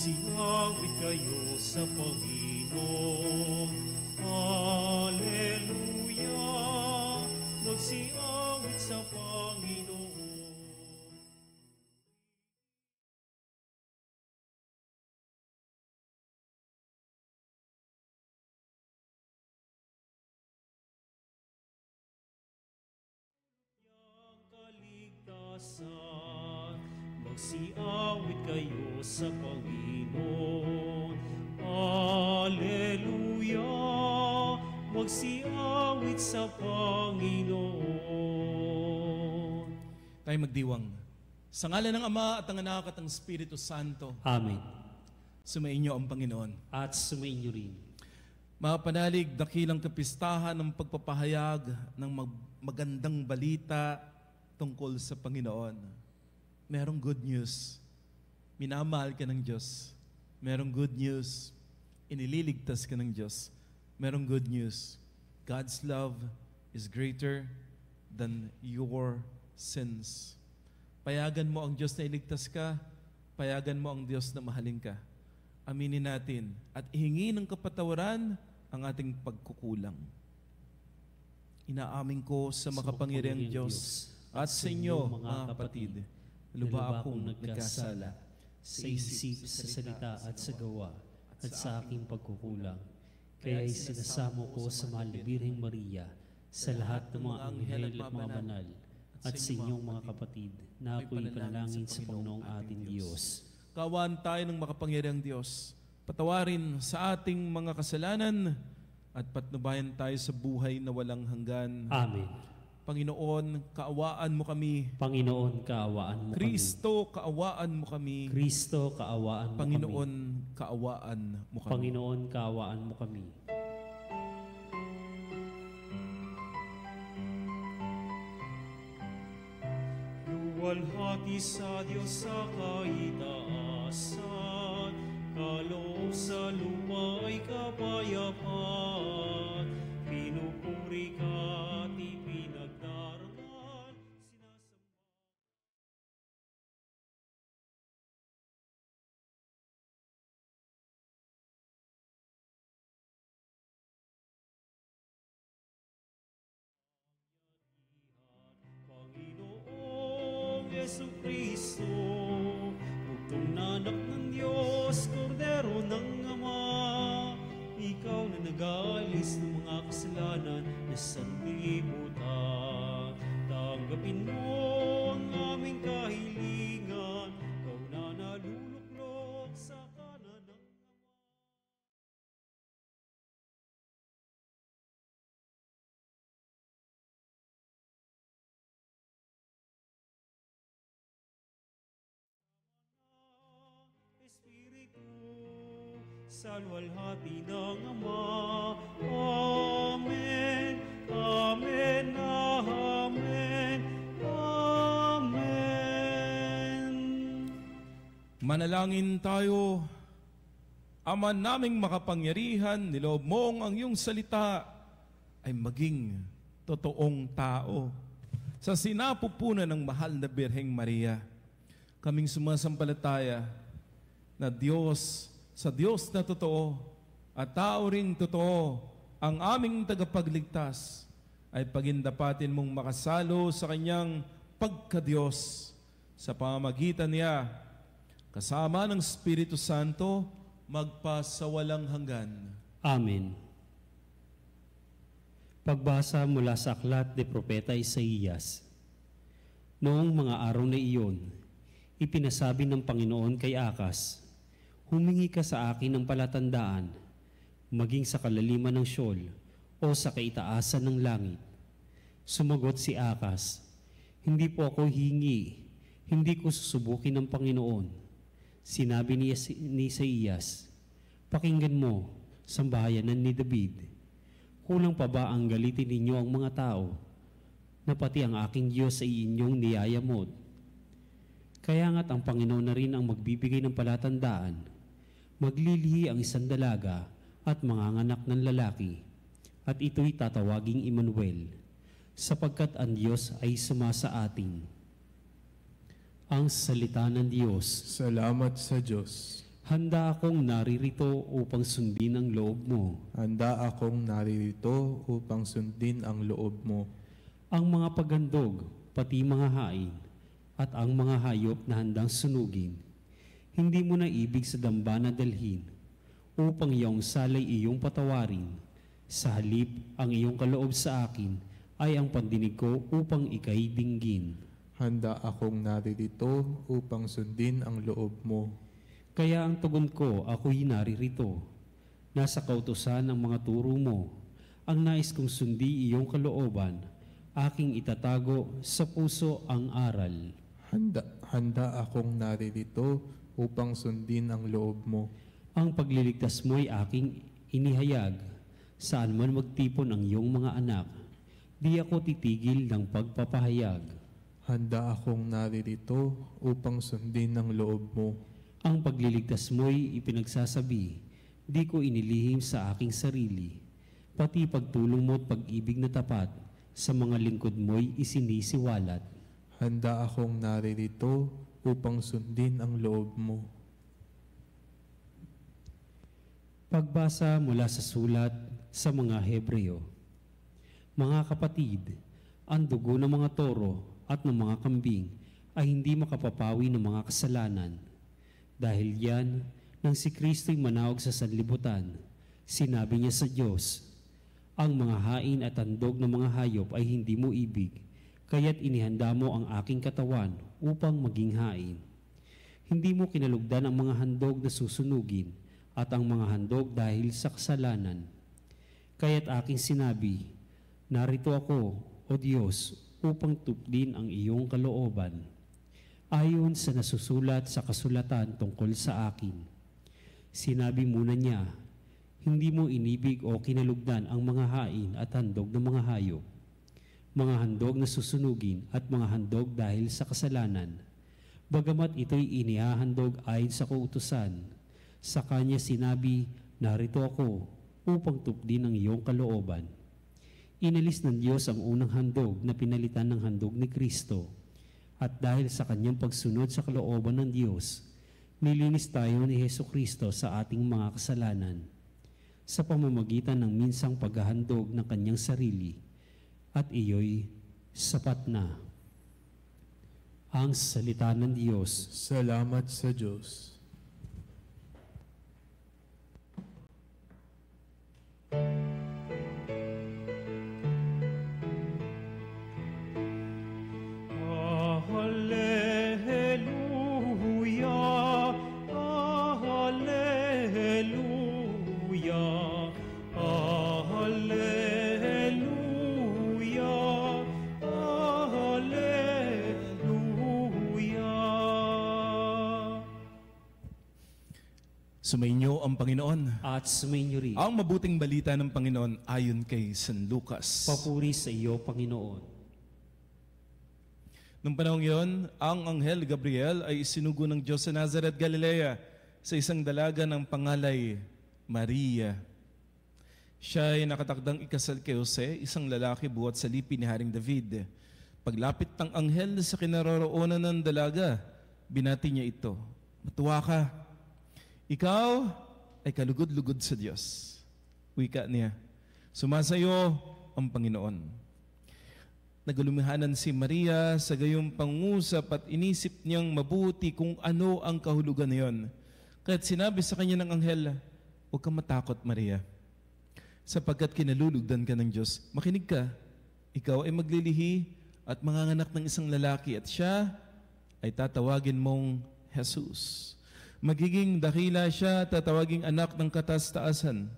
Magsiawit kayo sa Panginoon. Hallelujah! Magsiawit sa Panginoon. Yang kaligtasan, magsiawit kayo sa Panginoon. Hallelujah! Magsiawit sa Panginoon. Tayo magdiwang. Sa ngalan ng Ama at ng Anak at ng Espiritu Santo. Amen. Sumainyo ang Panginoon. At sumainyo rin. Mapanalig, dakilang kapistahan ng pagpapahayag ng magandang balita tungkol sa Panginoon. Merong good news. Minamahal ka ng Diyos. Merong good news. Inililigtas ka ng Diyos. Merong good news. God's love is greater than your sins. Payagan mo ang Diyos na iligtas ka. Payagan mo ang Diyos na mahalin ka. Aminin natin at ihingi ng kapatawaran ang ating pagkukulang. Inaamin ko sa makapangyarihang Diyos at sa inyo, mga kapatid, lubha akong nagkasala sa isip, sa salita at sa gawa at sa aking pagkukulang. Kaya isinasamo ko sa mahal na Birheng Maria, sa lahat ng mga anghel at mga banal, at sa inyong mga kapatid, na ako'y panalangin sa Panginoong ating Diyos. Kaawaan tayo ng makapangyarihang Diyos. Patawarin sa ating mga kasalanan at patnubayan tayo sa buhay na walang hanggan. Amen. Panginoon, kaawaan mo kami. Panginoon, kaawaan mo kami. Kristo, kaawaan mo kami. Kristo, kaawaan mo Panginoon, kami. kaawaan mo kami. Panginoon, kaawaan mo kami. Luwalhati sa Diyos sa kaitaasan, kaloob sa lupa ay kapayapaan. Pinupuri ka at ipinagdarangal, sinasamba. Panginoong Jesucristo, bugtong na anak ng Diyos, kordero ng Ama, ikaw na nag-aalis ng mga kasalanan na sanlibutan. Tanggapin mo ang aming kahilingan, ikaw na naluluklok sa kanan ng Ama. Espiritu, sa luwalhati ng Ama. Amen, amen, amen, amen. Manalangin tayo. Ama naming makapangyarihan, niloob mong ang iyong salita ay maging totoong tao. Sa sinapupunan ng mahal na Birheng Maria, kaming sumasampalataya na Diyos, sa Diyos na totoo at tao ring totoo, ang aming tagapagligtas ay pagindapatin mong makasalo sa kanyang pagka-Diyos sa pamamagitan niya, kasama ng Espiritu Santo, magpasawalang hanggan. Amen. Pagbasa mula sa aklat ni Propeta Isaías. Noong mga araw na iyon, ipinasabi ng Panginoon kay Akas, humingi ka sa akin ng palatandaan, maging sa kalaliman ng Sheol o sa kaitaasan ng langit. Sumagot si Akas, hindi po ako hingi, hindi ko susubukin ng Panginoon. Sinabi ni Isaías, pakinggan mo, sambahayanan ni David, kulang pa ba ang galitin ninyo ang mga tao, na pati ang aking Diyos ay inyong niyayamot? Kaya nga't ang Panginoon na rin ang magbibigay ng palatandaan. Maglilihi ang isang dalaga at manganganak ng lalaki, at ito'y tatawaging Emmanuel, sapagkat ang Diyos ay sumasa atin. Ang salita ng Diyos. Salamat sa Diyos. Handa akong naririto upang sundin ang loob mo. Handa akong naririto upang sundin ang loob mo. Ang mga paghandog, pati mga hain, at ang mga hayop na handang sunugin, hindi mo na ibig sa damba na dalhin, upang iyong salay iyong patawarin. Sa halip, ang iyong kaloob sa akin ay ang pandinig ko upang ika'y dinggin. Handa akong naririto upang sundin ang loob mo. Kaya ang tugon ko, ako'y naririto. Nasa kautusan ng mga turo mo, ang nais kong sundi iyong kalooban, aking itatago sa puso ang aral. Handa akong naririto upang sundin ang loob mo. Ang pagliligtas mo'y aking inihayag, saan man magtipon ang iyong mga anak, di ako titigil ng pagpapahayag. Handa akong naririto upang sundin ang loob mo. Ang pagliligtas mo'y ipinagsasabi, di ko inilihim sa aking sarili, pati pagtulong mo at pag-ibig na tapat, sa mga lingkod mo'y isinisiwalat. Handa akong naririto upang sundin ang loob mo. Pagbasa mula sa sulat sa mga Hebreo. Mga kapatid, ang dugo ng mga toro at ng mga kambing ay hindi makapapawi ng mga kasalanan. Dahil yan, nang si Kristo'y manawag sa sanlibutan, sinabi niya sa Diyos, ang mga hain at handog ng mga hayop ay hindi mo ibig, kaya't inihanda mo ang aking katawan upang maging hain. Hindi mo kinalugdan ang mga handog na susunugin at ang mga handog dahil sa kasalanan. Kaya't aking sinabi, narito ako, O Diyos, upang tuplin ang iyong kalooban. Ayon sa nasusulat sa kasulatan tungkol sa akin. Sinabi muna niya, hindi mo inibig o kinalugdan ang mga hain at handog ng mga hayop, mga handog na susunugin at mga handog dahil sa kasalanan. Bagamat ito'y inihahandog ayon sa kautusan, sa kanya sinabi, narito ako upang tuplin ang iyong kalooban. Inalis ng Diyos ang unang handog na pinalitan ng handog ni Kristo, at dahil sa kanyang pagsunod sa kalooban ng Diyos, nilinis tayo ni Hesukristo sa ating mga kasalanan sa pamamagitan ng minsang paghahandog ng kanyang sarili, at iyo'y sapat na. Ang salita ng Diyos. Salamat sa Diyos. Sumainyo ang Panginoon. At sumainyo rin. Ang mabuting balita ng Panginoon ayon kay San Lucas. Papuri sa iyo, Panginoon. Nung panahong iyon, ang Anghel Gabriel ay isinugo ng Diyos sa Nazareth, Galilea, sa isang dalaga ng pangalay, Maria. Siya ay nakatakdang ikasal kay Jose, isang lalaki buhat sa lipi ni Haring David. Paglapit ng anghel sa kinaroroonan ng dalaga, binati niya ito, matuwa ka. Ikaw ay kalugod-lugod sa Diyos. Wika niya, sumasayo ang Panginoon. Nagalumihanan si Maria sa gayong pangusap at inisip niyang mabuti kung ano ang kahulugan na yun. Kaya't sinabi sa kanya ng anghel, huwag kang matakot, Maria, sapagkat kinalulugdan ka ng Diyos. Makinig ka, ikaw ay maglilihi at manganganak ng isang lalaki at siya ay tatawagin mong Jesus. Magiging dakila siya, tatawaging anak ng katas-taasan.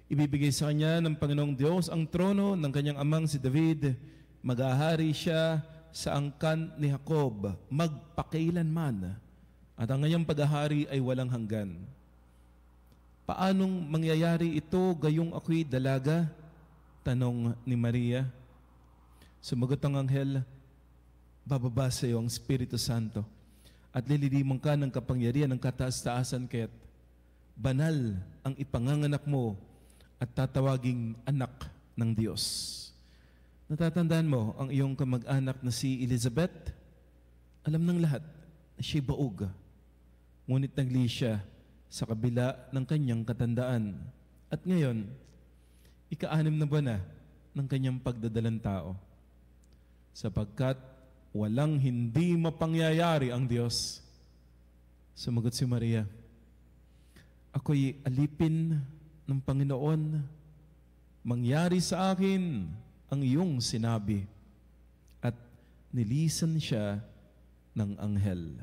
Ibibigay sa kanya ng Panginoong Diyos ang trono ng kanyang amang si David. Mag-ahari siya sa angkan ni Jacob, magpakailanman. At ang kanyang pag-ahari ay walang hanggan. Paanong mangyayari ito gayong ako'y dalaga? Tanong ni Maria. Sumagot ang anghel, bababa sa iyo ang Espiritu Santo at lililiman ka ng kapangyarihan ng kataas-taasan, kaya't banal ang ipanganganak mo at tatawaging anak ng Diyos. Natatandaan mo ang iyong kamag-anak na si Elizabeth? Alam ng lahat na siya'y baog. Ngunit nagli siya sa kabila ng kanyang katandaan. At ngayon, ika-6 na buwan na ng kanyang pagdadalang tao. Sapagkat walang hindi mapangyayari ang Diyos. Sumagot si Maria, ako'y alipin ng Panginoon. Mangyari sa akin ang iyong sinabi. At nilisan siya ng anghel.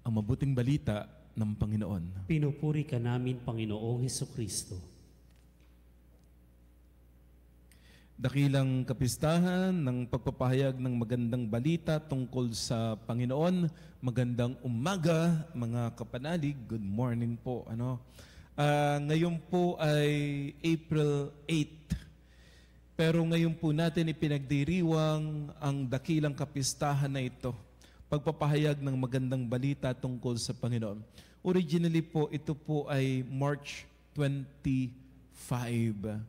Ang mabuting balita ng Panginoon. Pinupuri ka namin, Panginoong Hesukristo. Dakilang kapistahan ng pagpapahayag ng magandang balita tungkol sa Panginoon. Magandang umaga, mga kapanalig. Good morning po. Ngayon po ay April 8. Pero ngayon po natin ipinagdiriwang ang dakilang kapistahan na ito. Pagpapahayag ng magandang balita tungkol sa Panginoon. Originally po, ito po ay March 25.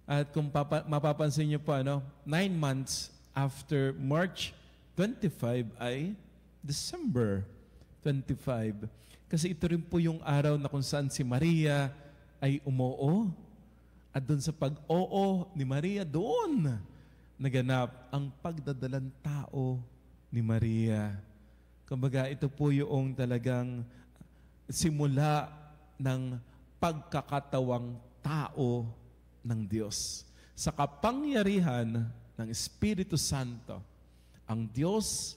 At kung mapapansin niyo po, 9 months after March 25 ay December 25. Kasi ito rin po yung araw na kung saan si Maria ay umoo. At doon sa pag-oo ni Maria, doon naganap ang pagdadalang tao ni Maria. Kumbaga, ito po yung talagang simula ng pagkakatawang tao ng Diyos. Sa kapangyarihan ng Espiritu Santo, ang Diyos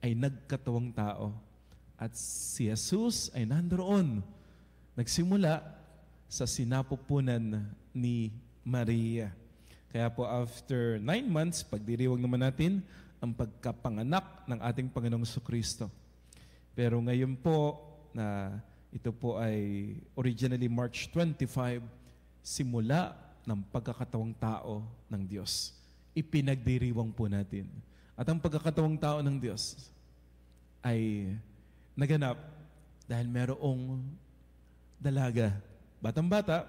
ay nagkatawang tao. At si Jesus ay nandoon. Nagsimula sa sinapupunan ni Maria. Kaya po after 9 months, pagdiriwang naman natin ang pagkapanganak ng ating Panginoong Jesucristo. Pero ngayon po na ito po ay originally March 25, simula ng pagkakatawang tao ng Diyos. Ipinagdiriwang po natin. At ang pagkakatawang tao ng Diyos ay naganap dahil merong dalaga, batang-bata,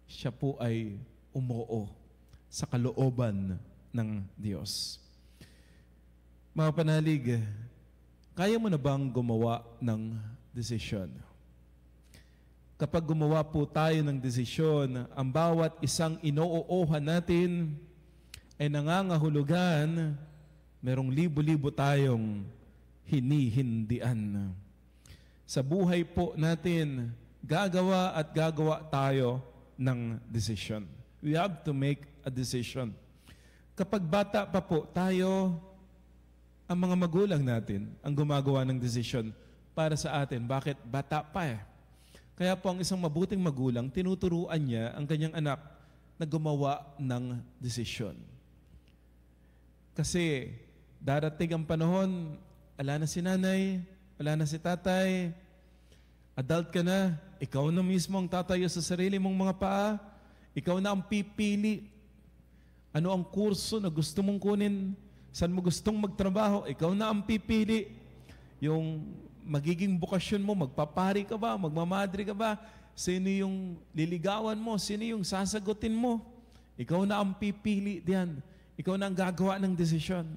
siya po ay umoo sa kalooban ng Diyos. Mga panalig, kaya mo na bang gumawa ng desisyon? Kapag gumawa po tayo ng desisyon, ang bawat isang inoohan natin ay nangangahulugan, merong libo-libo tayong hinihindian. Sa buhay po natin, gagawa at gagawa tayo ng desisyon. We have to make a decision. Kapag bata pa po tayo, ang mga magulang natin ang gumagawa ng desisyon para sa atin. Bakit? Bata pa eh. Kaya po ang isang mabuting magulang, tinuturuan niya ang kanyang anak na gumawa ng desisyon. Kasi darating ang panahon, wala na si nanay, wala na si tatay, adult ka na, ikaw na mismo ang tatayo sa sarili mong mga paa, ikaw na ang pipili. Ano ang kurso na gusto mong kunin? Saan mo gustong magtrabaho? Ikaw na ang pipili. Yung magiging bukasyon mo, magpapari ka ba? Magmamadri ka ba? Sino yung liligawan mo? Sino yung sasagutin mo? Ikaw na ang pipili diyan. Ikaw na ang gagawa ng desisyon.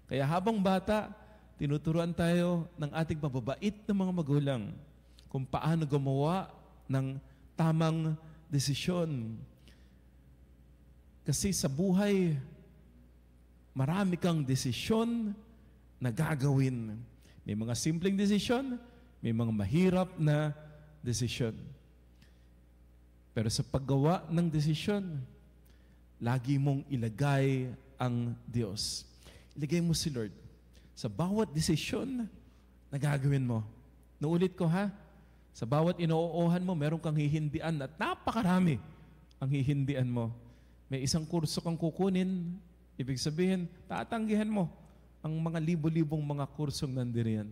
Kaya habang bata, tinuturuan tayo ng ating mababait na mga magulang kung paano gumawa ng tamang desisyon. Kasi sa buhay, marami kang desisyon na gagawin. May mga simpleng desisyon, may mga mahirap na desisyon. Pero sa paggawa ng desisyon, lagi mong ilagay ang Diyos. Ilagay mo si Lord sa bawat desisyon na gagawin mo. Naulit ko ha, sa bawat inoohan mo, meron kang hihindian at napakarami ang hihindian mo. May isang kurso kang kukunin, ibig sabihin, tatanggihan mo ang mga libo-libong mga kursong nandiriyan.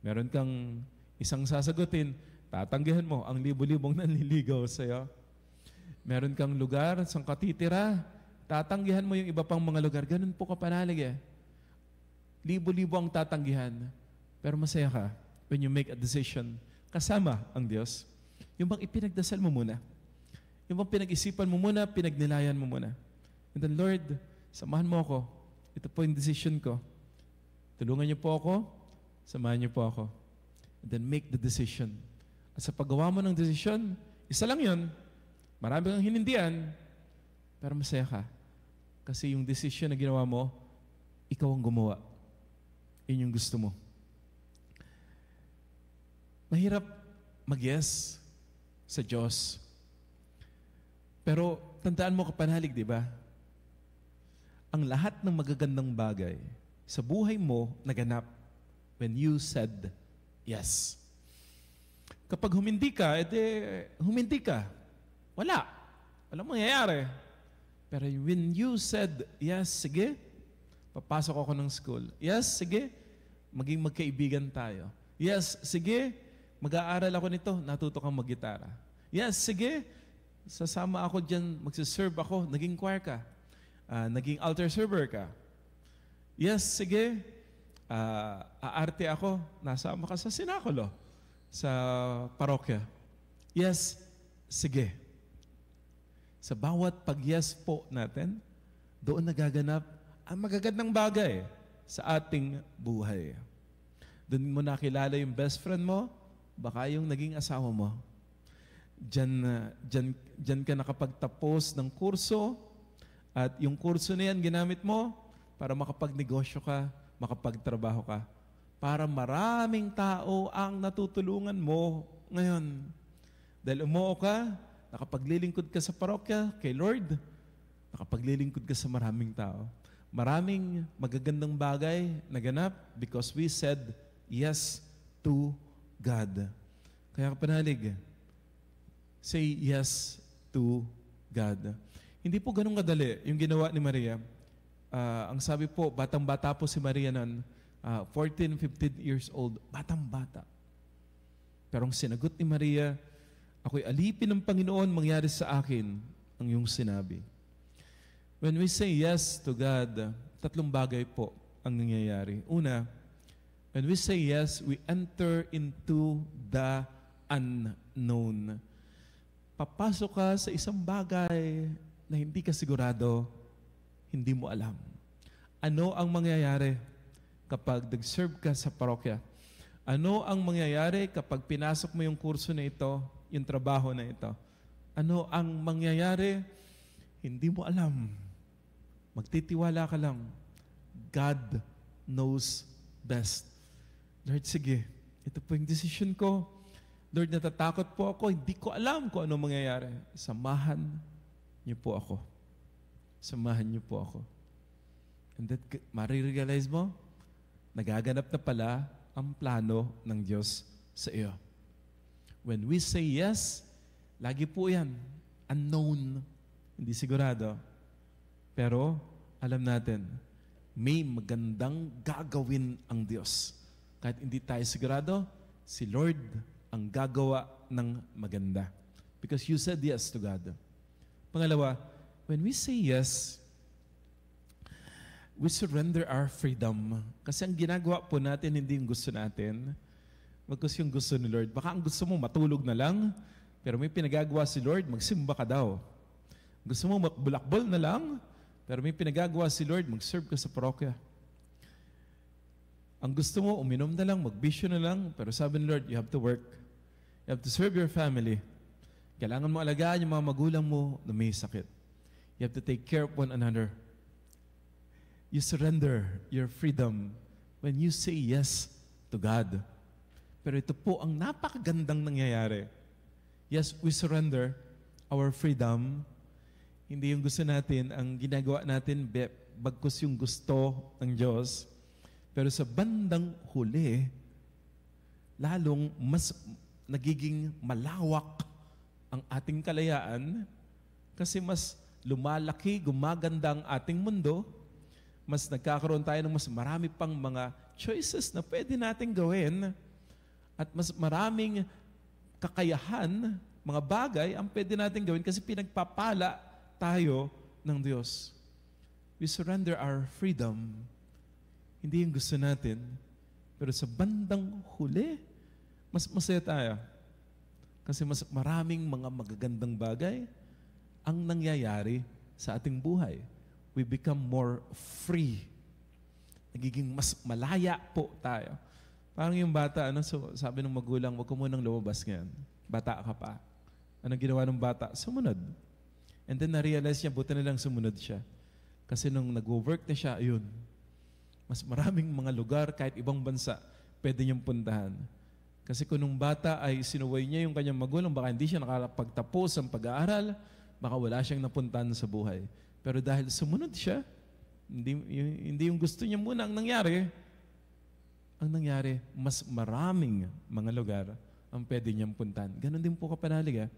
Meron kang isang sasagutin, tatanggihan mo ang libo-libong nanliligaw sa'yo. Meron kang lugar, saan ka titira, tatanggihan mo yung iba pang mga lugar. Ganun po kapanalig eh. Libo-libo ang tatanggihan, pero masaya ka when you make a decision kasama ang Diyos. Yung bang ipinagdasal mo muna. Yung bang pinag-isipan mo muna, pinagnilayan mo muna. And then, Lord, samahan mo ako. Ito po yung decision ko. Tulungan niyo po ako, samahan niyo po ako. And then make the decision. At sa paggawa mo ng decision, isa lang yun. Marami kang hinindihan, pero masaya ka. Kasi yung decision na ginawa mo, ikaw ang gumawa. Yun yung gusto mo. Mahirap mag-yes sa Diyos. Pero tandaan mo kapanalig, di ba? Ang lahat ng magagandang bagay sa buhay mo naganap when you said yes. Kapag humindi ka, humindi ka. Walang mangyayari. Pero when you said, yes, sige, papasok ako ng school. Yes, sige, maging magkaibigan tayo. Yes, sige, mag-aaral ako nito, natuto kang mag-gitara. Yes, sige, sasama ako dyan, magsiserve ako, naging choir ka. Naging altar server ka. Yes, sige, aarte ako, nasama ka sa sinakulo, sa parokya. Yes, sige. Sa bawat pag-yes po natin, doon nagaganap ang magagandang bagay sa ating buhay. Doon mo nakilala yung best friend mo, baka yung naging asawa mo. Diyan ka nakapagtapos ng kurso, at yung kurso na yan ginamit mo para makapagnegosyo ka, makapagtrabaho ka. Para maraming tao ang natutulungan mo ngayon. Dahil umuo ka, nakapaglilingkod ka sa parokya, kay Lord, nakapaglilingkod ka sa maraming tao. Maraming magagandang bagay naganap because we said yes to God. Kaya kapanalig, say yes to God. Hindi po ganun kadali yung ginawa ni Maria. Ang sabi po, batang-bata po si Maria nun, 14, 15 years old, batang-bata. Pero ang sinagot ni Maria, ako'y alipin ng Panginoon, mangyari sa akin ang iyong sinabi. When we say yes to God, tatlong bagay po ang nangyayari. Una, when we say yes, we enter into the unknown. Papasok ka sa isang bagay na hindi ka sigurado, hindi mo alam. Ano ang mangyayari kapag nag-serve ka sa parokya? Ano ang mangyayari kapag pinasok mo yung kurso na ito, yung trabaho na ito? Ano ang mangyayari? Hindi mo alam. Magtitiwala ka lang. God knows best. Lord, sige, ito po yung decision ko. Lord, natatakot po ako. Hindi ko alam kung ano mangyayari. Samahan niyo po ako. Samahan niyo po ako. And that, marirealize mo, nagaganap na pala ang plano ng Diyos sa iyo. When we say yes, lagi po yan, unknown, hindi sigurado. Pero, alam natin, may magandang gagawin ang Diyos. Kahit hindi tayo sigurado, si Lord ang gagawa ng maganda. Because you said yes to God. Pangalawa, when we say yes, we surrender our freedom. Kasi ang ginagawa po natin, hindi yung gusto natin, bagkus yung gusto ni Lord. Baka ang gusto mo matulog na lang, pero may pinagagawa si Lord, magsimba ka daw. Gusto mo makbulakbol na lang, pero may pinagagawa si Lord, mag-serve ka sa parokya. Ang gusto mo, uminom na lang, magbisyo na lang, pero sabi ni Lord, you have to work. You have to serve your family. Kailangan mo alagaan yung mga magulang mo na may sakit. You have to take care of one another. You surrender your freedom when you say yes to God. Pero ito po ang napakagandang nangyayari. Yes, we surrender our freedom. Hindi yung gusto natin, ang ginagawa natin, bagkus yung gusto ng Diyos. Pero sa bandang huli, lalong mas nagiging malawak ang ating kalayaan kasi mas lumalaki, gumaganda ang ating mundo, mas nagkakaroon tayo ng mas marami pang mga choices na pwede nating gawin at mas maraming kakayahan, mga bagay ang pwede nating gawin kasi pinagpapala tayo ng Diyos. We surrender our freedom. Hindi yung gusto natin. Pero sa bandang huli, mas masaya tayo. Kasi mas maraming mga magagandang bagay ang nangyayari sa ating buhay. We become more free. Nagiging mas malaya po tayo. Parang yung bata, so sabi ng magulang, huwag ka munang lumabas ngayon. Bata ka pa. Anong ginawa ng bata? Sumunod. And then na-realize niya, buti na lang sumunod siya. Kasi nung nag-work na siya, ayun, mas maraming mga lugar, kahit ibang bansa, pwede niyang puntahan. Kasi kung nung bata ay sinuway niya yung kanyang magulang, baka hindi siya nakapagtapos ng pag-aaral, baka wala siyang napuntahan sa buhay. Pero dahil sumunod siya, hindi yung gusto niya muna ang nangyari, mas maraming mga lugar ang pwede niyang puntahan. Ganon din po kapanalig.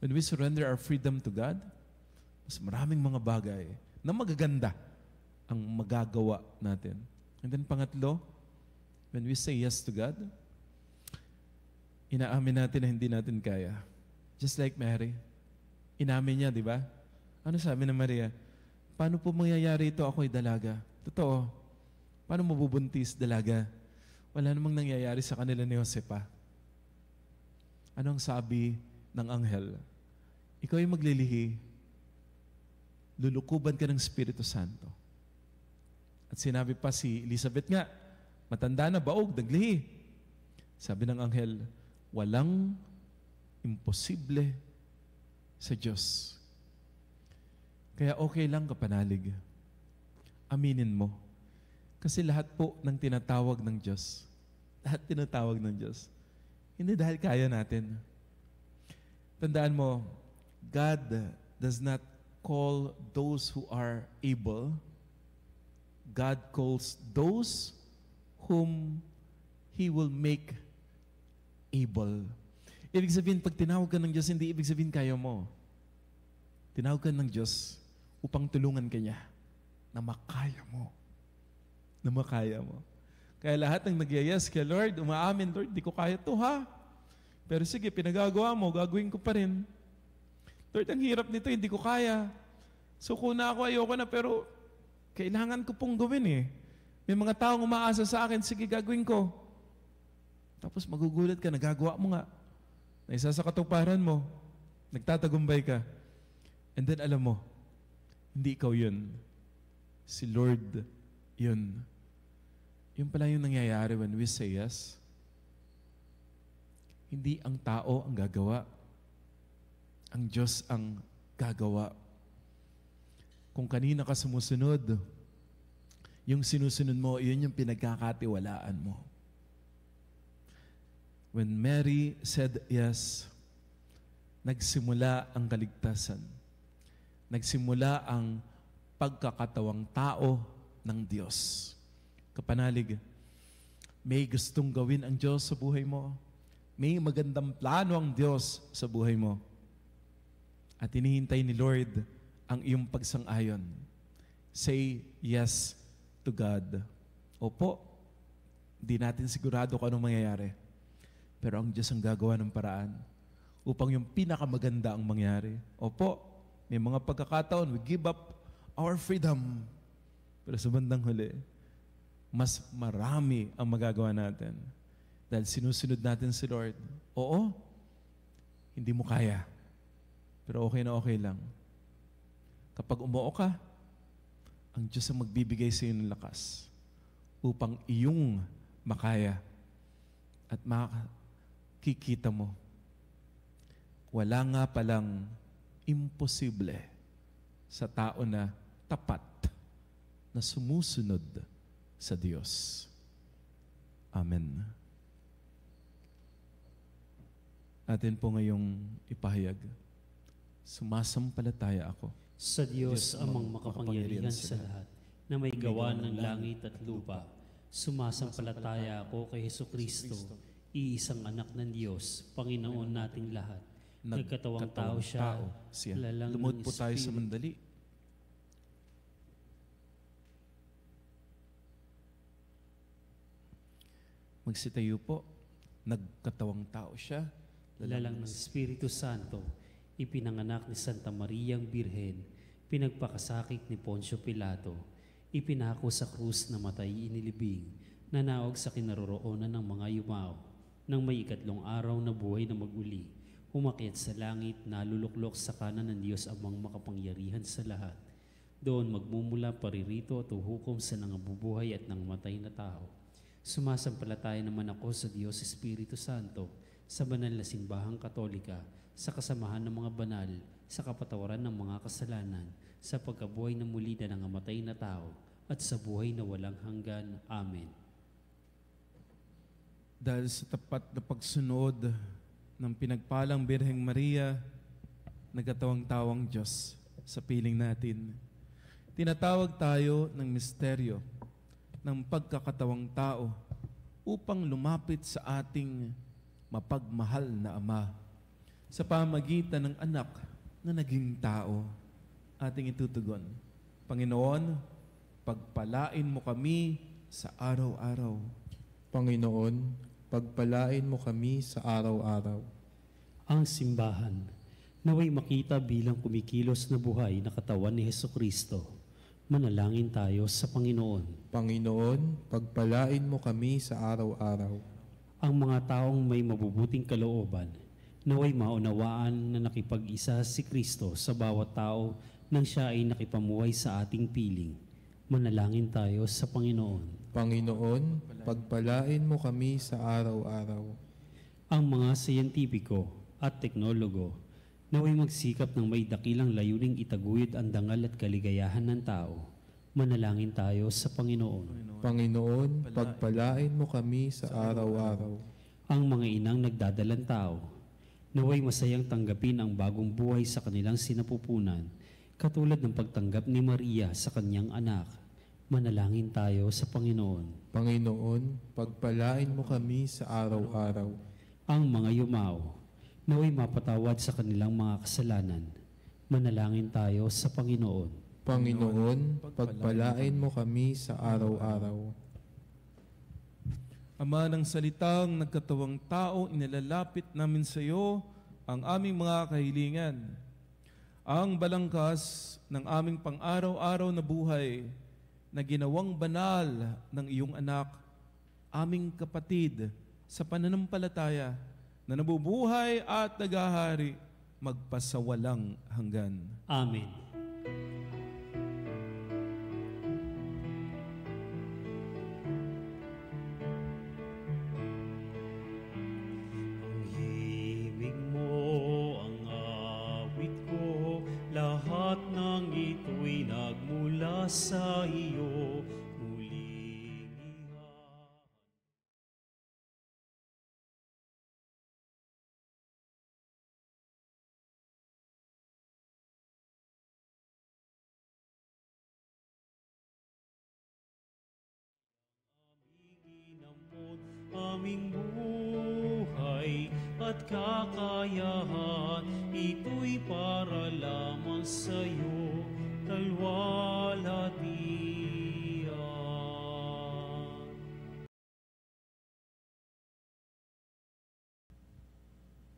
When we surrender our freedom to God, mas maraming mga bagay na magaganda ang magagawa natin. And then pangatlo, when we say yes to God, inaamin natin na hindi natin kaya. Just like Mary. Inamin niya, di ba? Ano sabi ng Maria? Paano po mangyayari ito? Ako'y dalaga. Totoo. Paano mabubuntis dalaga? Wala namang nangyayari sa kanila ni Josepa. Anong sabi ng anghel? Ikaw ay maglilihi. Lulukuban ka ng Espiritu Santo. At sinabi pa si Elizabeth nga, matanda na, baog, naglihi. Sabi ng anghel, walang imposible sa Diyos. Kaya okay lang kapanalig. Aminin mo. Kasi lahat po ng tinatawag ng Diyos, hindi dahil kaya natin. Tandaan mo, God does not call those who are able. God calls those whom He will make able. Ibig sabihin, pag tinawag ka ng Diyos, hindi ibig sabihin kaya mo. Tinawag ka ng Diyos upang tulungan ka niya na makaya mo. Kaya lahat ng nagyayas kay Lord, umaamin, Lord, di ko kaya to ha. Pero sige, pinagagawa mo, gagawin ko pa rin. Lord, ang hirap nito, hindi ko kaya. Suko na ako, ayoko na, pero kailangan ko pong gawin eh. May mga taong umaasa sa akin, sige, gagawin ko. Tapos magugulat ka, nagagawa mo nga. Naisa sa katuparan mo, nagtatagumpay ka. And then alam mo, hindi ikaw yun. Si Lord yun. Yun pala yung nangyayari when we say yes. Hindi ang tao ang gagawa. Ang Diyos ang gagawa. Kung kanina ka sumusunod, yung sinusunod mo, yun yung pinagkakatiwalaan mo. When Mary said yes, nagsimula ang kaligtasan. Nagsimula ang pagkakatawang tao ng Diyos. Kapanalig, may gustong gawin ang Diyos sa buhay mo. May magandang plano ang Diyos sa buhay mo. At hinihintay ni Lord ang iyong pagsang-ayon. Say yes to God. Opo, di natin sigurado kung anong mangyayari. Pero ang Diyos ang gagawa ng paraan upang yung pinakamaganda ang mangyari. Opo, may mga pagkakataon, we give up our freedom. Pero sa bandang huli, mas marami ang magagawa natin. Dahil sinusunod natin si Lord. Oo, hindi mo kaya. Pero okay na okay lang. Kapag umuo ka, ang Diyos ang magbibigay sa iyo ng lakas upang iyong makaya at makikita mo. Wala nga palang imposible sa tao na tapat na sumusunod sa Diyos. Amen. Atin po ngayong ipahayag, sumasampalataya ako Sa Diyos amang makapangyarihan sa lahat, na may gawa ng langit at lupa, sumasampalataya ako kay Hesukristo, iisang anak ng Diyos, Panginoon nating lahat. Nagkatawang tao siya, lalang Lumod ng po tayo sa Espiritu. mandali. Magsitayo po. Nagkatawang tao siya, Lalang ng Espiritu Santo, ipinanganak ni Santa Mariang Birhen, pinagpakasakit ni Poncio Pilato, ipinako sa krus na matay inilibing, nanaog sa kinaroroonan ng mga yumao, nang may ikatlong araw na buhay na maguli, umakyat sa langit, naluluklok sa kanan ng Diyos amang makapangyarihan sa lahat. Doon magmumula paririto at uhukom sa nangabubuhay at nang matay na tao. Sumasampalataya naman ako sa Diyos Espiritu Santo, sa banal na simbahang katolika, sa kasamahan ng mga banal, sa kapatawaran ng mga kasalanan, sa pagkabuhay na muli na nangamatay na tao, at sa buhay na walang hanggan. Amen. Dahil sa tapat na pagsunod ng pinagpalang Birheng Maria, nagkatawang-tawang Diyos sa piling natin, tinatawag tayo ng misteryo ng pagkakatawang tao upang lumapit sa ating mapagmahal na Ama sa pamagitan ng anak na naging tao. Ating itutugon, Panginoon, pagpalain mo kami sa araw-araw. Panginoon, pagpalain mo kami sa araw-araw. Ang simbahan, naway makita bilang kumikilos na buhay na katawan ni Hesukristo. Manalangin tayo sa Panginoon. Panginoon, pagpalain mo kami sa araw-araw. Ang mga taong may mabubuting kalooban, naway maunawaan na nakipag-isa si Kristo sa bawat tao nang siya ay nakipamuhay sa ating piling. Manalangin tayo sa Panginoon. Panginoon, pagpalain mo kami sa araw-araw. Ang mga siyentipiko at teknologo naway magsikap ng may dakilang layuning itaguyod ang dangal at kaligayahan ng tao. Manalangin tayo sa Panginoon. Panginoon, pagpalain mo kami sa araw-araw. Ang mga inang nagdadalang tao naway masayang tanggapin ang bagong buhay sa kanilang sinapupunan, katulad ng pagtanggap ni Maria sa kanyang anak. Manalangin tayo sa Panginoon. Panginoon, pagpalain mo kami sa araw-araw. Ang mga yumao naway mapatawad sa kanilang mga kasalanan. Manalangin tayo sa Panginoon. Panginoon, pagpalain mo kami sa araw-araw. Ama ng salitang nagkatawang tao, inilalapit namin sa iyo ang aming mga kahilingan. Ang balangkas ng aming pang-araw-araw na buhay na ginawang banal ng iyong anak, aming kapatid sa pananampalataya na nabubuhay at nagahari magpasawalang hanggan. Amen. Ang himig mo, ang awit ko, lahat ng ito'y nagmula sa iyo. Muling ginamot aming buhay at kakayahan, ito'y para lamang sa iyo, kalwalhatian.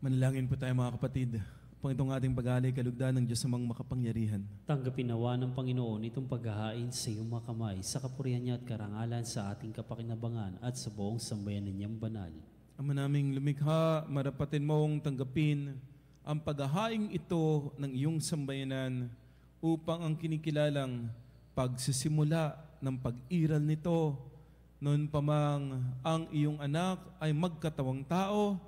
Manalangin po tayo mga kapatid. Pang itong ating pag-alay, kalugdan ng Diyos amang makapangyarihan. Tanggapin nawa ng Panginoon itong paghahain sa iyong mga kamay, sa kapurihan niya at karangalan sa ating kapakinabangan at sa buong sambayanan niyang banal. Ama naming lumikha, marapatin mong tanggapin ang paghahaing ito ng iyong sambayanan upang ang kinikilalang pagsisimula ng pag-iral nito noon pa mang ang iyong anak ay magkatawang tao,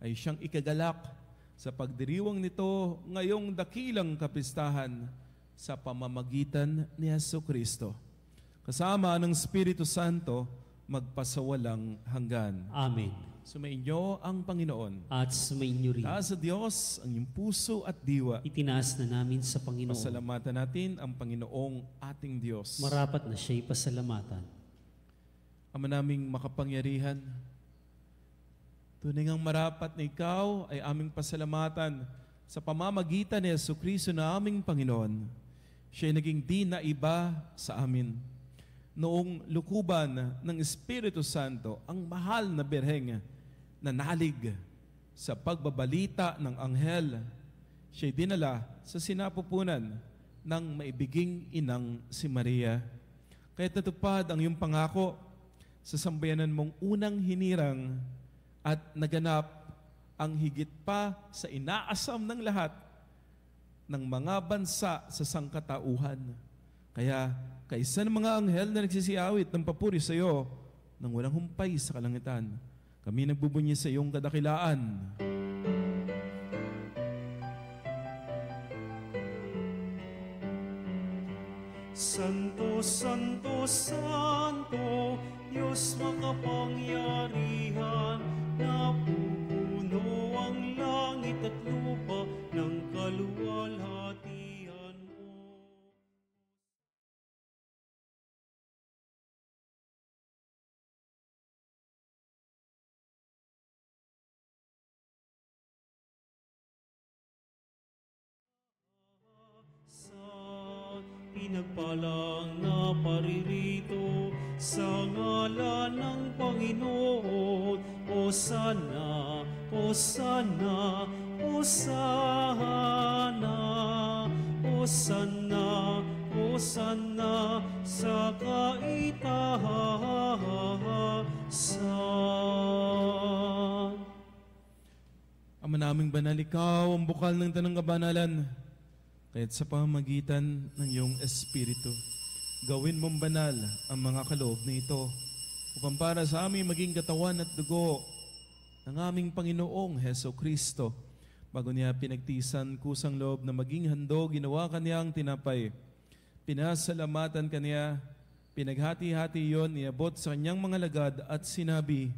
ay siyang ikagalak sa pagdiriwang nito ngayong dakilang kapistahan sa pamamagitan ni Hesukristo. Kasama ng Espiritu Santo, magpasawalang hanggan. Amen. Sumainyo ang Panginoon. At sumainyo rin. Taas sa Diyos ang iyong puso at diwa. Itinaas na namin sa Panginoon. Pasalamatan natin ang Panginoong ating Diyos. Marapat na siya'y pasalamatan. Ama naming makapangyarihan, tunay ngang marapat na ikaw ay aming pasalamatan sa pamamagitan ni Hesukristo na aming Panginoon. Siya'y naging di na iba sa amin. Noong lukuban ng Espiritu Santo, ang mahal na birheng na nalig sa pagbabalita ng anghel, siya'y dinala sa sinapupunan ng maibiging inang si Maria. Kaya't natupad ang iyong pangako sa sambayanan mong unang hinirang at naganap ang higit pa sa inaasam ng lahat ng mga bansa sa sangkatauhan. Kaya, kaisa ng mga anghel na nagsisiawit ng papuri sa iyo, ng walang humpay sa kalangitan. Kami nagbubunyi sa iyong kadakilaan. Santo, Santo, Santo, Diyos makapangyarihan, napupuno ang langit at lupa ng kaluwalhatian mo. Sa pinagpalang na paririto sa ngalan ng Panginoon, Hosana, Hosana, Hosana, Hosana, Hosana sa kaitaasan. Ama naming banal, ikaw ang bukal ng tanang kabanalan. Kaya't sa pamamagitan ng iyong Espiritu, gawin mong banal ang mga kaloob na ito upang para sa aming maging katawan at dugo ng aming Panginoong Heso Kristo. Bago niya pinagtisan kusang loob na maging handog, ginawa kanyang tinapay. Pinasalamatan kaniya, pinaghati-hati iyon, iabot sa kanyang mga lagad at sinabi,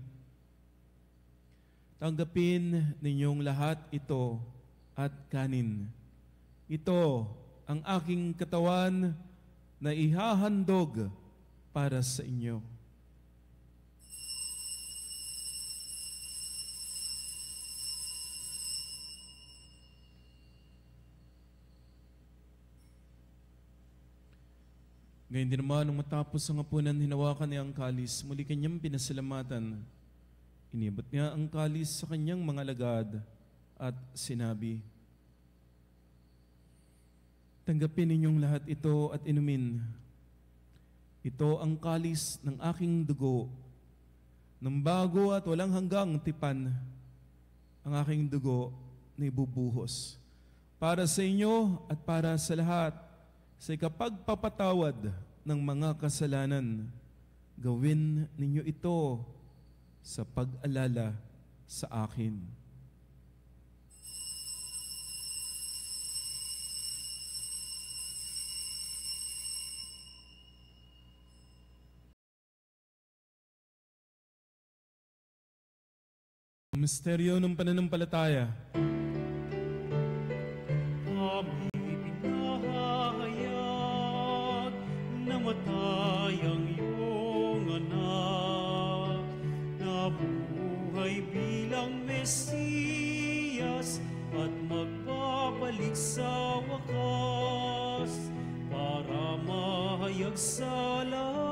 tanggapin ninyong lahat ito at kanin. Ito ang aking katawan na ihahandog para sa inyo. Ngayon din naman, nung matapos ang hapunan, hinawakan niya ang kalis, muli kanyang pinasalamatan. Inibot niya ang kalis sa kanyang mga lagad at sinabi, tanggapin ninyong lahat ito at inumin. Ito ang kalis ng aking dugo, ng bago at walang hanggang tipan, ang aking dugo na ibubuhos para sa inyo at para sa lahat, sa ikapagpapatawad ng mga kasalanan. Gawin ninyo ito sa pag-alala sa akin. Misteryo ng pananampalataya. Kami pinahahayag na matay ang iyong anak, nabuhay bilang Mesiyas at magbabalik sa wakas para mahayag sa lahat.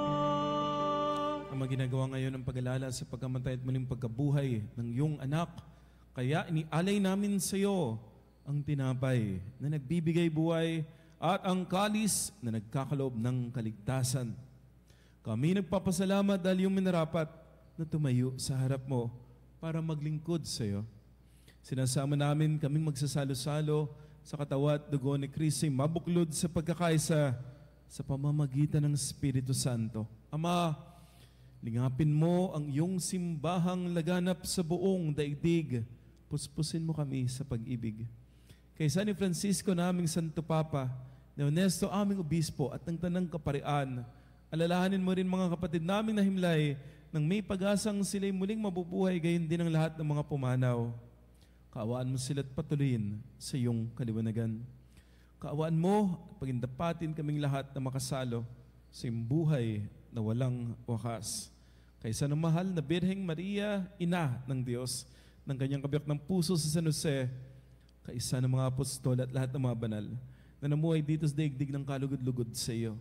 Ang ginagawa ngayon ng pag-alala sa pagkamatay at muling pagkabuhay ng iyong anak. Kaya inialay namin sa iyo ang tinapay na nagbibigay buhay at ang kalis na nagkakaloob ng kaligtasan. Kami nagpapasalamat dahil iyong minarapat na tumayo sa harap mo para maglingkod sa iyo. Sinasama namin kaming magsasalo-salo sa katawan at dugo ni Kristo ay mabuklod sa pagkakaisa sa pamamagitan ng Espiritu Santo. Ama, lingapin mo ang iyong simbahang laganap sa buong daigdig. Puspusin mo kami sa pag-ibig. Kay San Francisco naming Santo Papa, ni Ernesto aming Obispo at ng Tanang Kaparian, alalahanin mo rin mga kapatid naming nahimlay nang may pag-asang sila'y muling mabubuhay, gayon din ang lahat ng mga pumanaw. Kaawaan mo sila't patuloyin sa iyong kaliwanagan. Kaawaan mo at pagindapatin kaming lahat na makasalo sa iyong buhay na walang wakas. Kaysa ng mahal na Birheng Maria, Ina ng Diyos, ng kanyang kabiyak ng puso sa San Jose, kaisa ng mga apostol at lahat ng mga banal, na namuhay dito sa daigdig ng kalugod-lugod sa iyo.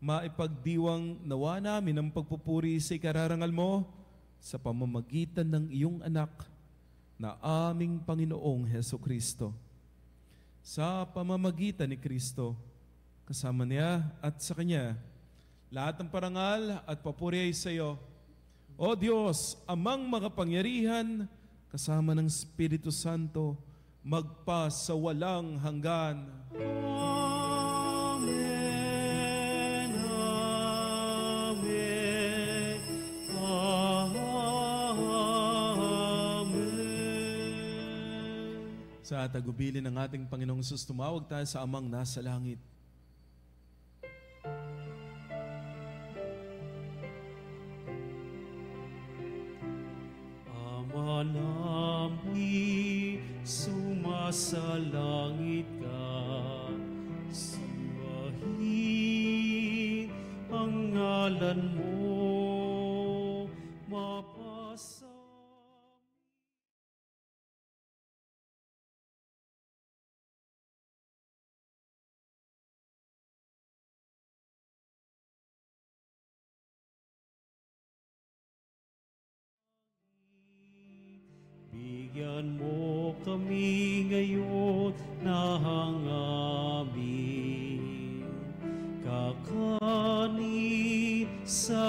Maipagdiwang nawa namin ang pagpupuri sa ikararangal mo sa pamamagitan ng iyong anak na aming Panginoong Heso Kristo. Sa pamamagitan ni Kristo, kasama niya at sa Kanya, lahat ng parangal at papuri ay sa iyo, O Diyos, amang makapangyarihan, kasama ng Espiritu Santo, magpa sa walang hanggan. Amen, Amen, Sa tagubilin ng ating Panginoong Hesus, tumawag tayo sa Amang nasa langit. Ama namin, sumasalangit ka, sambahin ang ngalan mo, mapasa. Bigyan mo kami ngayon na hangamin, kakanin sa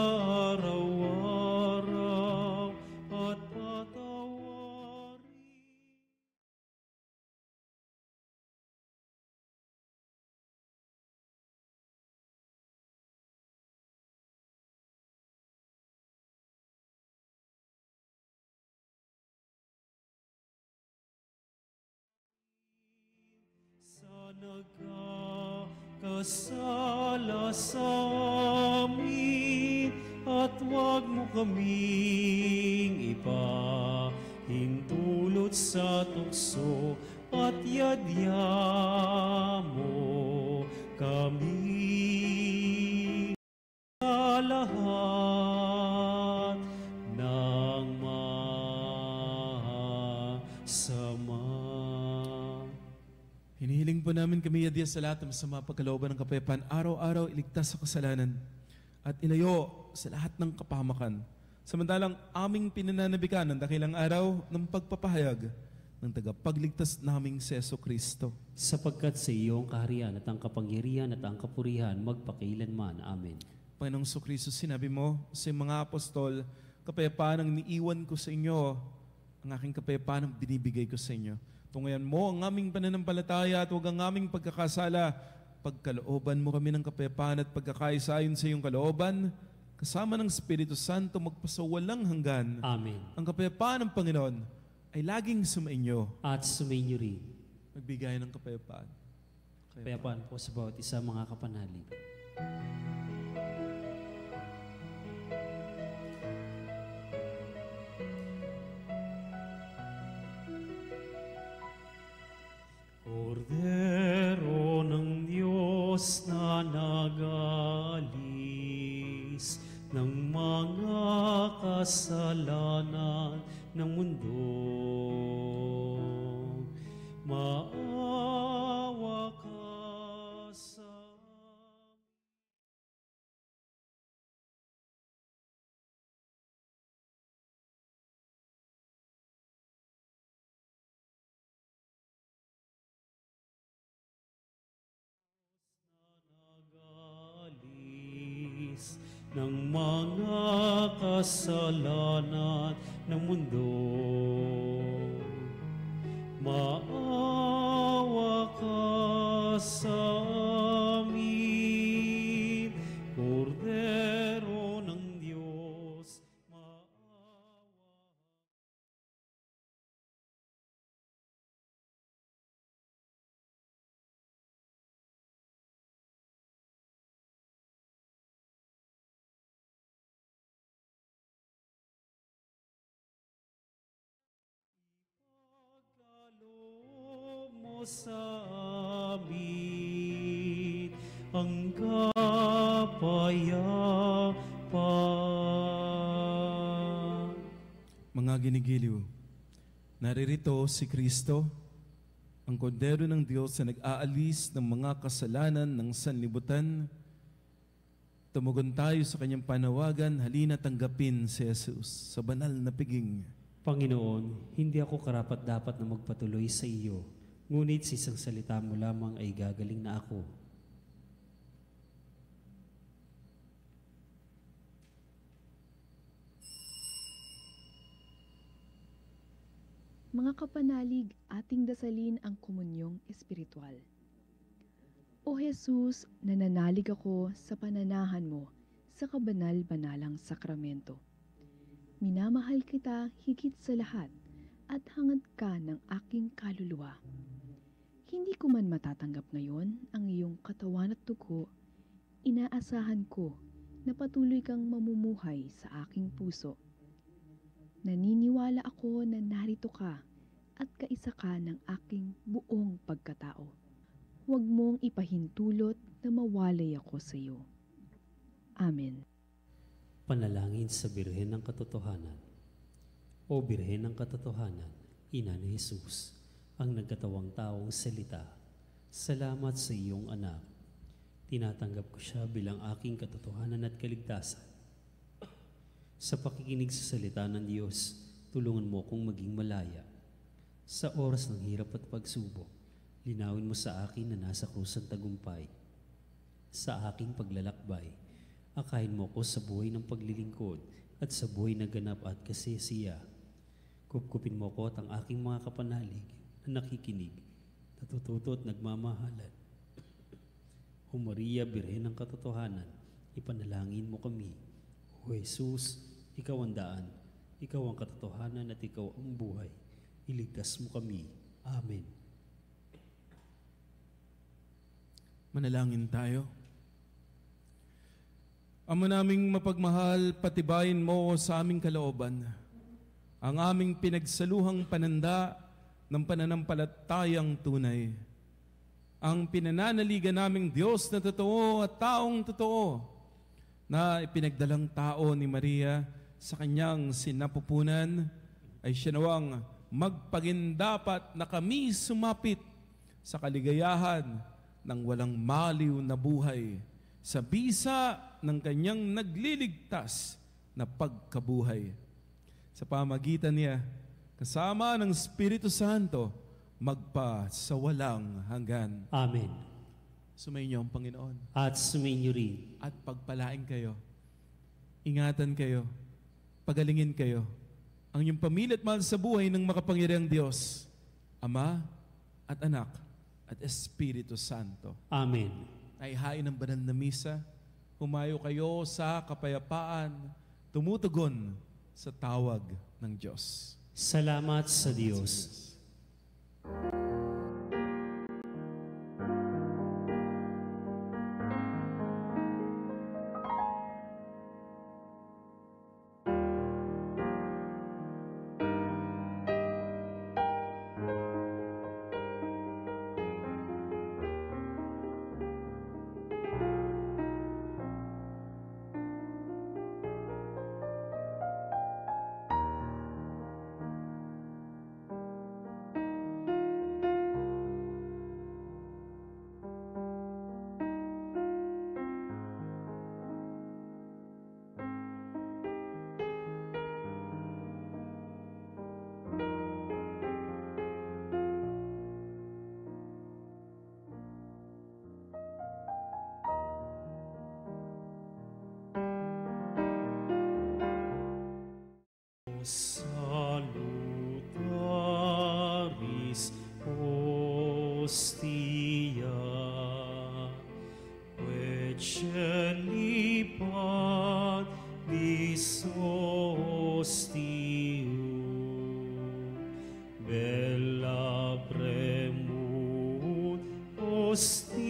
araw-araw at patawarin. Sa nagkakasala sa amin, at huwag mo kaming ipahintulot sa tukso, at yadya mo kami sa lahat ng masama. Hinihiling po namin kami, Yadya, sa lahat ng masama pagkalooban ng kapayapaan, araw-araw iligtas sa kasalanan at ilayo sa lahat ng kapahamakan. Samantalang aming pinananabikan ng dakilang araw ng pagpapahayag ng tagapagligtas naming si Jesucristo. Sapagkat sa iyong kaharian at ang kapangyarihan at ang kapurihan magpakailanman. Amen. Panginoong Jesucristo, sinabi mo sa mga apostol, kapayapaan ang niiwan ko sa inyo, ang aking kapayapaan ang binibigay ko sa inyo. Tungayan mo ang aming pananampalataya at huwag ang aming pagkakasala. Pagkalooban mo kami ng kapayapaan at pagkakaisayon sa iyong kalooban, kasama ng Espiritu Santo magpasawalang hanggan. Amen. Ang kapayapaan ng Panginoon ay laging sumainyo. At sumainyo rin. Magbigay ng kapayapaan. Kapayapaan po sa bawat isa, mga kapanalig. Kordero ng Diyos na nagalis ng mga kasalanan ng mundo, maawa ka sa nagalis ng mga kasalanan ng mundo. Maawa ka sa amin, Kordero ng Diyos, maawa. Pagkaloob mo sa amin ang kapayapaan. Mga ginigiliw, naririto si Kristo, ang kordero ng Diyos na nag-aalis ng mga kasalanan ng sanlibutan. Tumugon tayo sa kanyang panawagan, halina tanggapin si Jesus sa banal na piging. Panginoon, hindi ako karapat-dapat na magpatuloy sa iyo, ngunit sa isang salita mo lamang ay gagaling na ako. Mga kapanalig, ating dasalin ang komunyong espiritual. O Jesus, nananalig ako sa pananahan mo sa kabanal-banalang sakramento. Minamahal kita higit sa lahat at hangad ka ng aking kaluluwa. Hindi ko man matatanggap ngayon ang iyong katawan at dugo, inaasahan ko na patuloy kang mamumuhay sa aking puso. Naniniwala ako na narito ka at kaisa ka ng aking buong pagkatao. Huwag mong ipahintulot na mawalay ako sa iyo. Amen. Panalangin sa Birhen ng Katotohanan. O Birhen ng Katotohanan, Ina ni Jesus, ang nagkatawang taong salita, salamat sa iyong anak. Tinatanggap ko siya bilang aking katotohanan at kaligtasan. Sa pakikinig sa salita ng Diyos, tulungan mo akong maging malaya. Sa oras ng hirap at pagsubok, linawin mo sa akin na nasa krus ang tagumpay. Sa aking paglalakbay, akayin mo ko sa buhay ng paglilingkod at sa buhay na ganap at kasisiya. Kupkupin mo ko at ang aking mga kapanalig na nakikinig, natututo at nagmamahalan. O Maria, Birhen ng Katotohanan, ipanalangin mo kami. O Jesus, ikaw ang daan, ikaw ang katotohanan at ikaw ang buhay. Iligtas mo kami. Amen. Manalangin tayo. Ama naming mapagmahal, patibayin mo sa aming kalooban ang aming pinagsaluhang pananda ng pananampalatayang tunay. Ang pinananaligan naming Diyos na totoo at taong totoo na ipinagdalang tao ni Maria sa kanyang sinapupunan ay siya nawang magpagindapat na kami sumapit sa kaligayahan ng walang maliw na buhay sa bisa ng kanyang nagliligtas na pagkabuhay. Sa pamagitan niya, kasama ng Espiritu Santo, magpa sa walang hanggan. Amen. Sumainyo ang Panginoon. At sumainyo rin. At pagpalain kayo. Ingatan kayo. Pagalingin kayo. Ang inyong pamilya at mahal sa buhay ng makapangyarihang Diyos, Ama at Anak at Espiritu Santo. Amen. Ay hain ng banal na misa, humayo kayo sa kapayapaan, tumutugon sa tawag ng Diyos. Salamat sa Diyos. Salutaris hostia, veceli patris hostium, bella premut hostilia,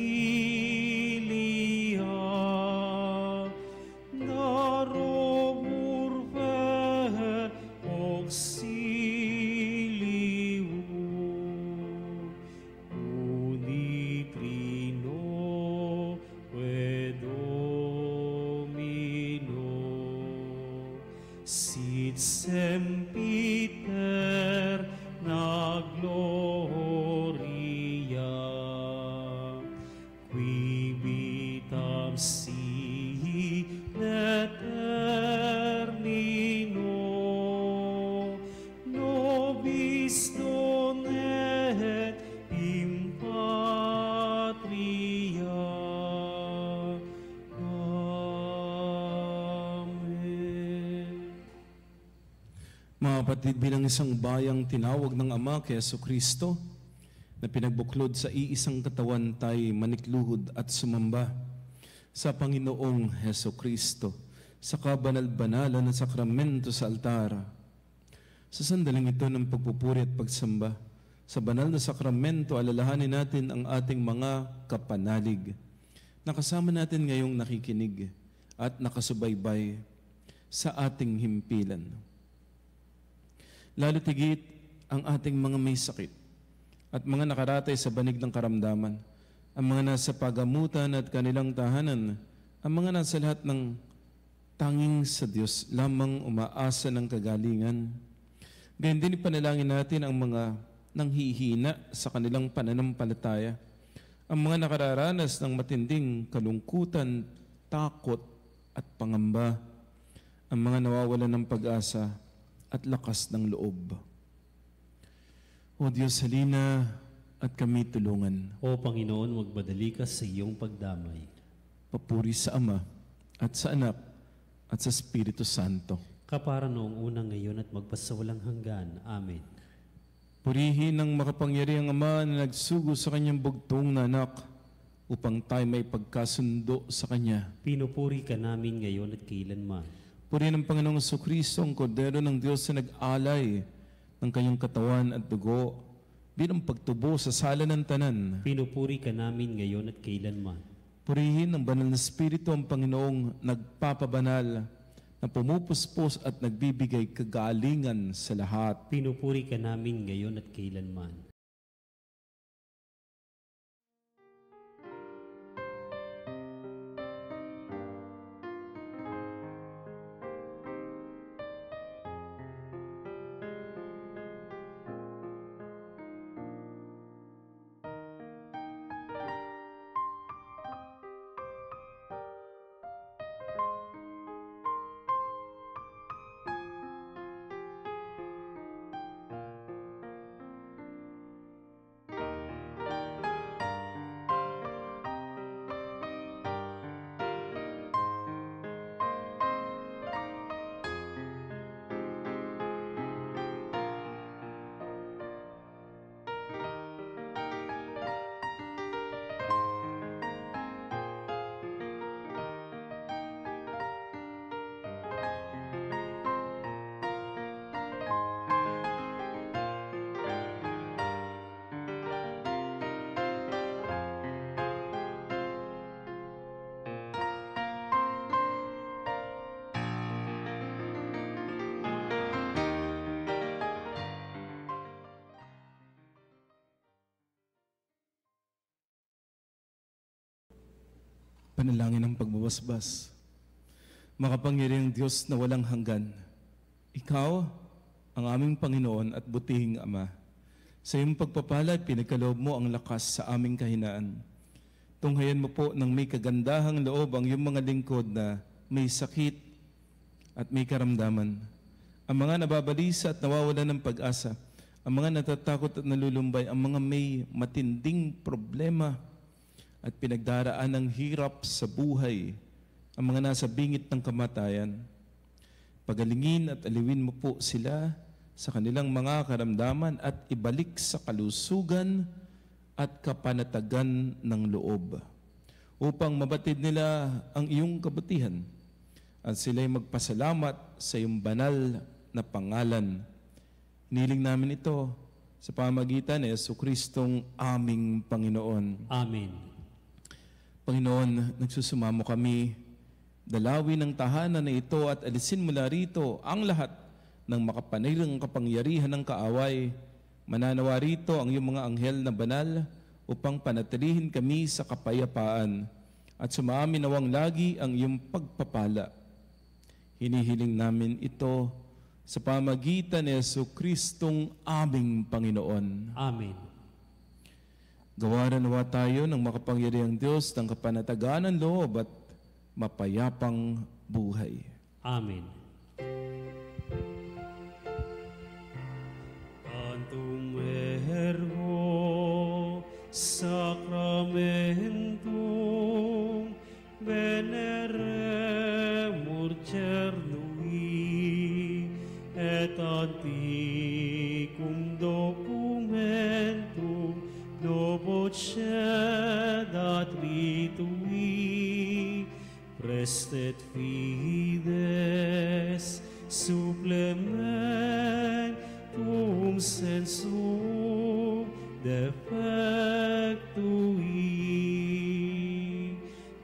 narobur ver auxilium, unitrino et Domino, sit sempiter na gloria, qui vitam si eternino, nobis non et in patria. Amen. Mga kapatid, bilang isang bayang tinawag ng Ama kay Jesucristo, na pinagbuklod sa iisang katawan tayo manikluhod at sumamba sa Panginoong Jesucristo sa kabanal-banalan na sakramento sa altar. Sa sandaling ito ng pagpupuri at pagsamba, sa banal na sakramento, alalahanin natin ang ating mga kapanalig. Nakasama natin ngayong nakikinig at nakasubaybay sa ating himpilan. Lalo tigit ang ating mga may sakit at mga nakaratay sa banig ng karamdaman, ang mga nasa pagamutan at kanilang tahanan, ang mga nasa lahat ng tanging sa Diyos lamang umaasa ng kagalingan. Ganyan din ipanalangin natin ang mga nanghihina sa kanilang pananampalataya, ang mga nakararanas ng matinding kalungkutan, takot at pangamba, ang mga nawawalan ng pag-asa at lakas ng loob. O Diyos, halina at kami tulungan. O Panginoon, magmadali ka sa iyong pagdamay. Papuri sa Ama at sa Anak at sa Espiritu Santo. Kapara noong unang ngayon at magpasawalang hanggan. Amen. Purihin ng makapangyarihang Ama na nagsugo sa kanyang bugtong na anak upang tayo may pagkasundo sa Kanya. Pinupuri ka namin ngayon at kailanman. Purihin ng Panginoong Jesucristo, ang Kordero ng Diyos na nag-alay ng kanyang katawan at dugo bilang pagtubo sa sala ng tanan. Pinupuri ka namin ngayon at kailanman. Purihin ng Banal na Espiritu ang Panginoong nagpapabanal, na pumupuspos at nagbibigay kagalingan sa lahat. Pinupuri ka namin ngayon at kailanman. Panalangin ng pagbabasbas. Makapangyarihang Diyos na walang hanggan, Ikaw ang aming Panginoon at butihing Ama. Sa iyong pagpapala, pinagkaloob mo ang lakas sa aming kahinaan. Tunghayan mo po ng may kagandahang loob ang iyong mga lingkod na may sakit at may karamdaman. Ang mga nababalisa at nawawalan ng pag-asa, ang mga natatakot at nalulumbay, ang mga may matinding problema at pinagdaraan ng hirap sa buhay, ang mga nasa bingit ng kamatayan. Pagalingin at aliwin mo po sila sa kanilang mga karamdaman at ibalik sa kalusugan at kapanatagan ng loob, upang mabatid nila ang iyong kabutihan at sila'y magpasalamat sa iyong banal na pangalan. Hiniling namin ito sa pamagitan ni Jesucristong aming Panginoon. Amen. Panginoon, nagsusumamo kami, dalawin ang tahanan na ito at alisin mula rito ang lahat ng makapanirang kapangyarihan ng kaaway. Mananawa rito ang iyong mga anghel na banal upang panatilihin kami sa kapayapaan at sumaamin nawang lagi ang iyong pagpapala. Hinihiling namin ito sa pamagitan ni Jesucristong aming Panginoon. Amen. Gawaran nawa tayo ng makapangyarihang Diyos ng kapanatagan ng loob at mapayapang buhay. Amen. Tantum ergo sacramentum veneremur cernui et anticum documentum docedat ritui prestet fides supplement cum sensu defectui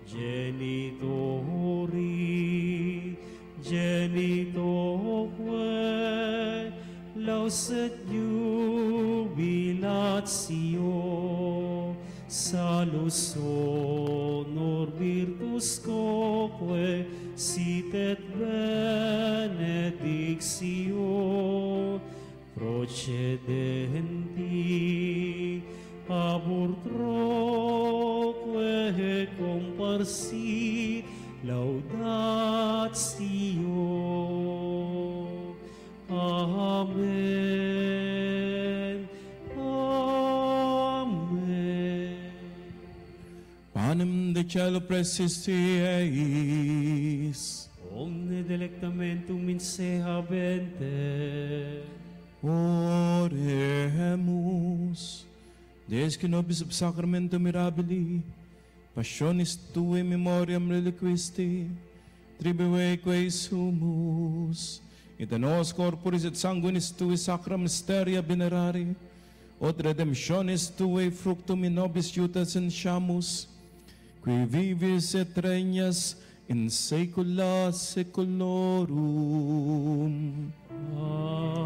genitori genitoque lauset jubilatio salus honor virtus quoque sit et benedictio procedenti abur troque comparsit laudatio. Amen. Amen. Panem de cielo presisti eis. Omne delectamentum in se habente. Oremus. Deus que nobis sub sacramento mirabili, passionis tue memoriam reliquisti, tribueque sumus, et nos corporis et sanguinis tui sacra mysteria venerari, od redemptionis tue fructum in nobis iutas inshamus, qui vivis et regnas in saecula saeculorum. Amen.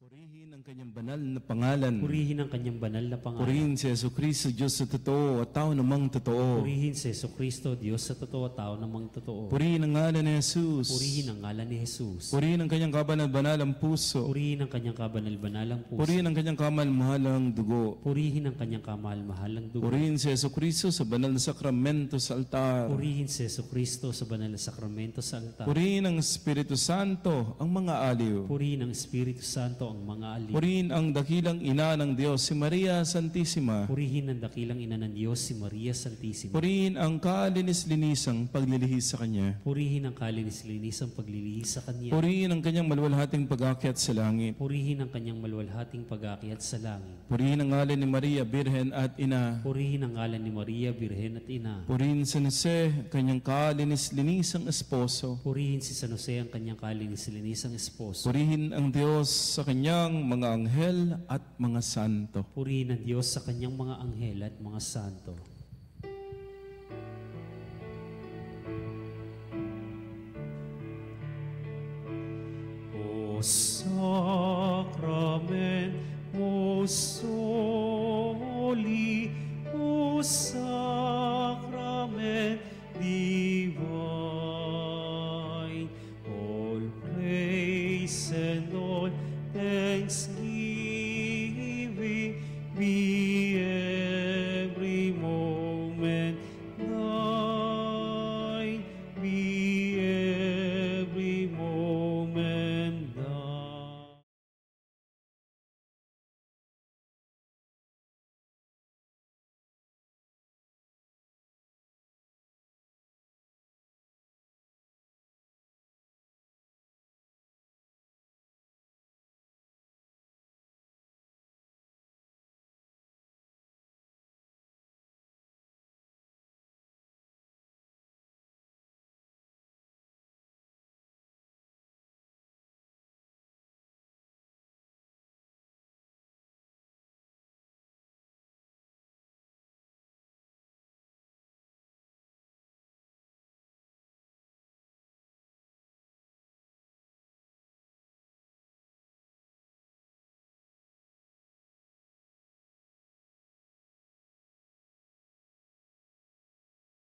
Purihin ang kanyang banal na pangalan. Purihin ang kanyang banal na pangalan. Purihin si Jesucristo, Diyos sa totoo at tao namang totoo. Purihin si Jesucristo, Diyos sa totoo at tao namang totoo. Purihin ang ngalan ni Jesus. Purihin ang ngalan ni Jesus. Purihin ang kanyang kabanal-banalang puso. Purihin ang kanyang kabanal-banalang puso. Purihin ang kanyang kamal-mahalang dugo. Purihin ang kanyang kamahal-mahalang dugo. Purihin si Jesucristo sa banal na sakramento sa altar. Purihin si Jesucristo sa banal na sakramento sa altar. Purihin ang Espiritu Santo, ang mga aliw. Purihin ang Espiritu Santo ang mga aliw. Purihin ang dakilang ina ng Diyos, si Maria Santissima. Purihin ang dakilang ina ng Diyos, si Maria Santissima. Purihin ang kalinis-linisang paglilihis sa Kanya. Purihin ang kalinis-linisang paglilihis sa Kanya. Purihin ang kanyang maluwalhating pag-akyat sa langit. Purihin ang kanyang maluwalhating pag-aakyat sa langit. Purihin ang ngalan ni Maria, Birhen at Ina. Purihin ang ngalan ni Maria, Birhen at Ina. Purihin San Jose, kanyang kalinis-linisang esposo. Purihin si San Jose, ang kanyang kalinis-linisang esposo. Purihin ang Diyos sa kanyang mga anghel at mga santo. Purihin ang Diyos sa kanyang mga anghel at mga santo.